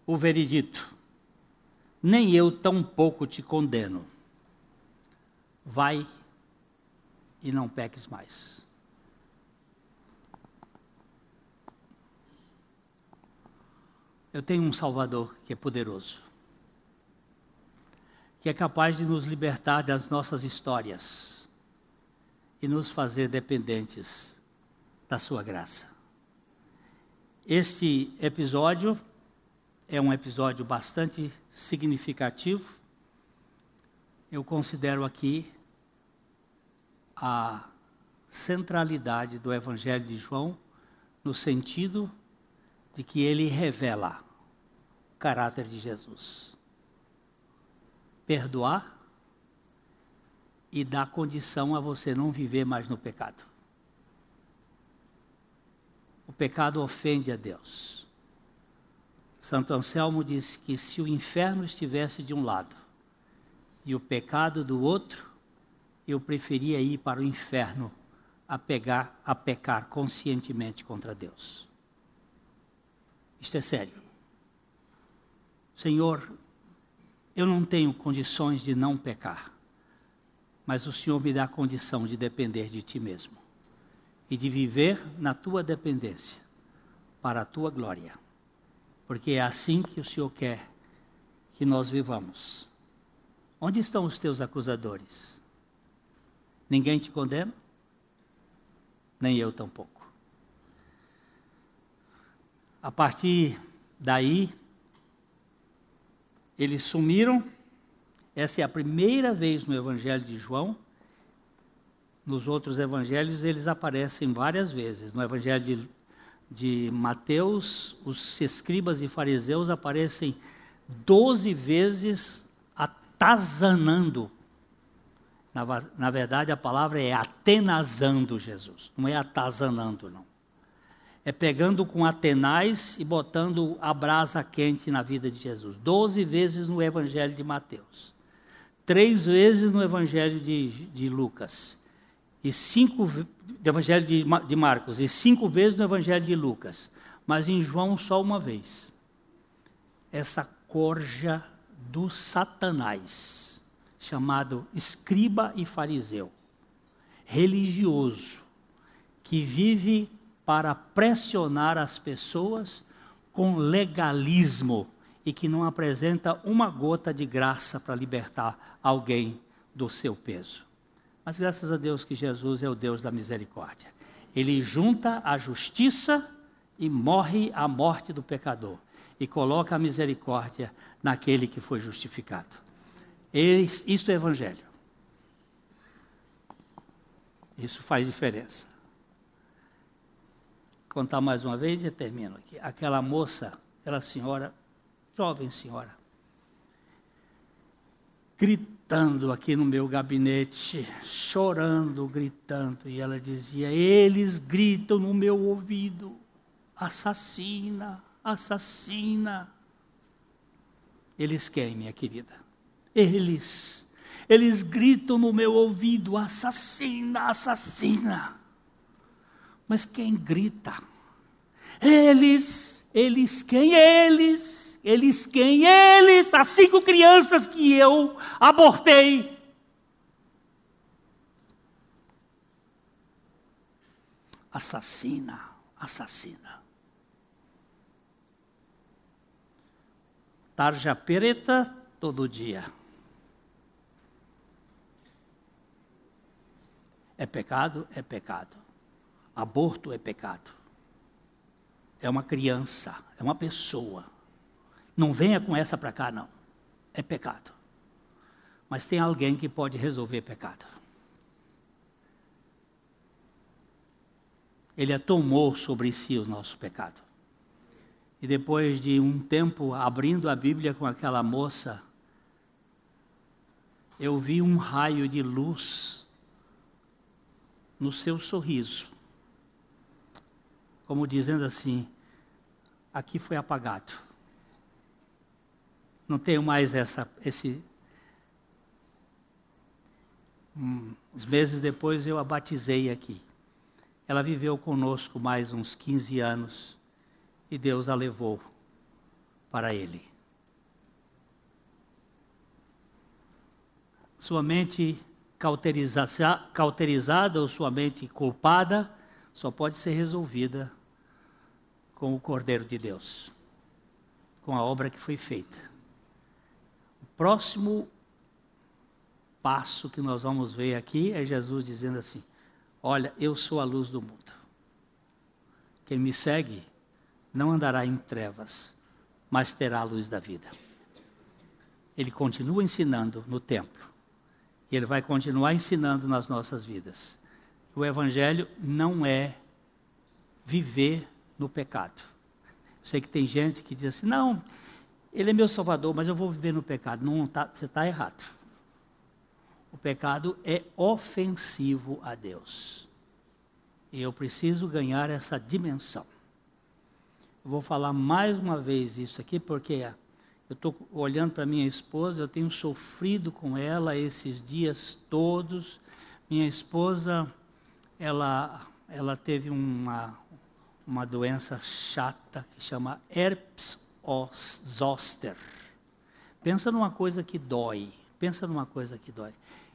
o veredito: nem eu tampouco te condeno. Vai e não peques mais. Eu tenho um Salvador que é poderoso, que é capaz de nos libertar das nossas histórias e nos fazer dependentes da sua graça. Este episódio é um episódio bastante significativo. Eu considero aqui a centralidade do Evangelho de João, no sentido de que ele revela o caráter de Jesus. Perdoar e dar condição a você não viver mais no pecado. O pecado ofende a Deus. Santo Anselmo disse que se o inferno estivesse de um lado e o pecado do outro, eu preferia ir para o inferno a pecar conscientemente contra Deus. Isto é sério. Senhor, eu não tenho condições de não pecar, mas o Senhor me dá a condição de depender de Ti mesmo e de viver na Tua dependência, para a Tua glória, porque é assim que o Senhor quer que nós vivamos. Onde estão os Teus acusadores? Ninguém te condena? Nem eu tampouco. A partir daí, eles sumiram. Essa é a primeira vez no Evangelho de João. Nos outros evangelhos eles aparecem várias vezes. No Evangelho de Mateus, os escribas e fariseus aparecem 12 vezes atazanando. Na verdade, a palavra é atenazando Jesus, não é atazanando, não. É pegando com atenaz e botando a brasa quente na vida de Jesus. 12 vezes no Evangelho de Mateus. 3 vezes no Evangelho de Lucas. E 5 no Evangelho de Marcos. E 5 vezes no Evangelho de Lucas. Mas em João só uma vez. Essa corja do Satanás, chamado escriba e fariseu. Religioso. Que vive para pressionar as pessoas com legalismo e que não apresenta uma gota de graça para libertar alguém do seu peso. Mas graças a Deus que Jesus é o Deus da misericórdia. Ele junta a justiça e morre a morte do pecador e coloca a misericórdia naquele que foi justificado. Isto é Evangelho. Isso faz diferença. Contar mais uma vez e termino aqui. Aquela moça, aquela senhora, jovem senhora, gritando aqui no meu gabinete, chorando, gritando, e ela dizia: eles gritam no meu ouvido, assassina, assassina. Eles quem, minha querida? Eles gritam no meu ouvido, assassina, assassina. Mas quem grita? Eles quem? Eles quem? Eles, as 5 crianças que eu abortei. Assassina, assassina. Tarja preta todo dia. É pecado? É pecado. Aborto é pecado. É uma criança, é uma pessoa. Não venha com essa para cá, não. É pecado. Mas tem alguém que pode resolver pecado. Ele tomou sobre si o nosso pecado. E depois de um tempo abrindo a Bíblia com aquela moça, eu vi um raio de luz no seu sorriso. Como dizendo assim, aqui foi apagado. Não tenho mais uns meses depois eu a batizei aqui. Ela viveu conosco mais uns 15 anos e Deus a levou para Ele. Sua mente cauterizada ou sua mente culpada, só pode ser resolvida com o Cordeiro de Deus, com a obra que foi feita. O próximo passo que nós vamos ver aqui é Jesus dizendo assim: olha, eu sou a luz do mundo. Quem me segue não andará em trevas, mas terá a luz da vida. Ele continua ensinando no templo. E ele vai continuar ensinando nas nossas vidas. O Evangelho não é viver no pecado. Eu sei que tem gente que diz assim: não, ele é meu salvador, mas eu vou viver no pecado. Não, você está errado. O pecado é ofensivo a Deus. E eu preciso ganhar essa dimensão. Eu vou falar mais uma vez isso aqui, porque eu estou olhando para minha esposa, eu tenho sofrido com ela esses dias todos. Minha esposa, ela teve uma doença chata que chama herpes zoster. Pensa numa coisa que dói.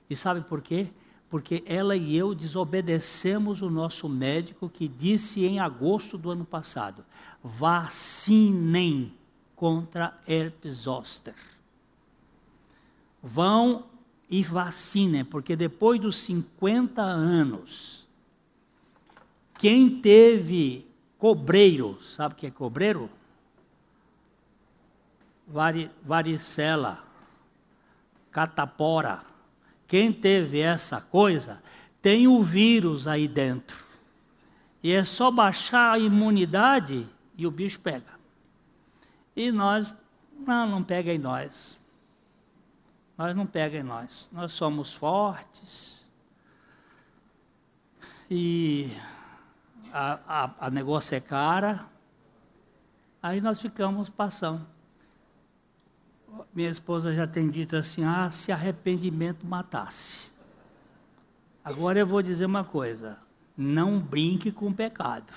E sabe por quê? Porque ela e eu desobedecemos o nosso médico que disse em agosto do ano passado: vacinem contra herpes zoster. Vão e vacinem, porque depois dos 50 anos, quem teve cobreiro, sabe o que é cobreiro? Varicela, catapora. Quem teve essa coisa, tem o vírus aí dentro. E é só baixar a imunidade e o bicho pega. E nós, não pega em nós. Não pega em nós. Nós somos fortes. E a negócio é cara. Aí nós ficamos passando. Minha esposa já tem dito assim: se arrependimento matasse. Agora eu vou dizer uma coisa: não brinque com o pecado.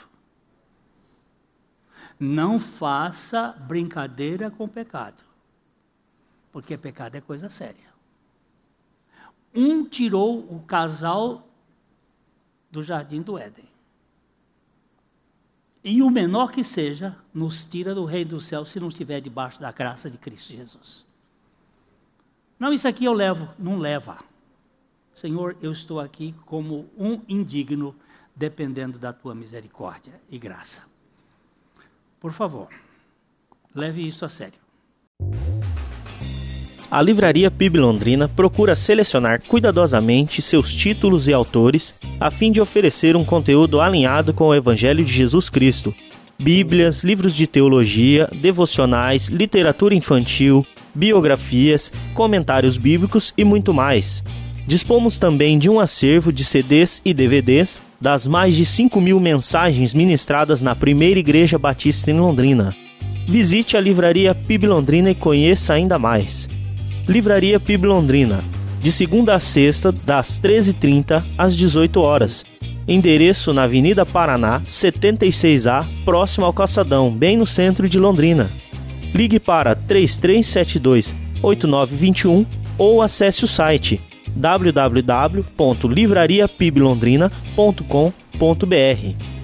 Não faça brincadeira com o pecado. Porque pecado é coisa séria. Tirou o casal do jardim do Éden. E o menor que seja, nos tira do reino do céu se não estiver debaixo da graça de Cristo Jesus. Não, isso aqui eu levo. Não leva. Senhor, eu estou aqui como um indigno, dependendo da tua misericórdia e graça. Por favor, leve isso a sério. A Livraria PIB Londrina procura selecionar cuidadosamente seus títulos e autores a fim de oferecer um conteúdo alinhado com o Evangelho de Jesus Cristo. Bíblias, livros de teologia, devocionais, literatura infantil, biografias, comentários bíblicos e muito mais. Dispomos também de um acervo de CDs e DVDs das mais de 5.000 mensagens ministradas na Primeira Igreja Batista em Londrina. Visite a Livraria PIB Londrina e conheça ainda mais. Livraria PIB Londrina, de segunda a sexta, das 13h30 às 18 horas. Endereço na Avenida Paraná, 76A, próximo ao Calçadão, bem no centro de Londrina. Ligue para 3372-8921 ou acesse o site www.livrariapiblondrina.com.br.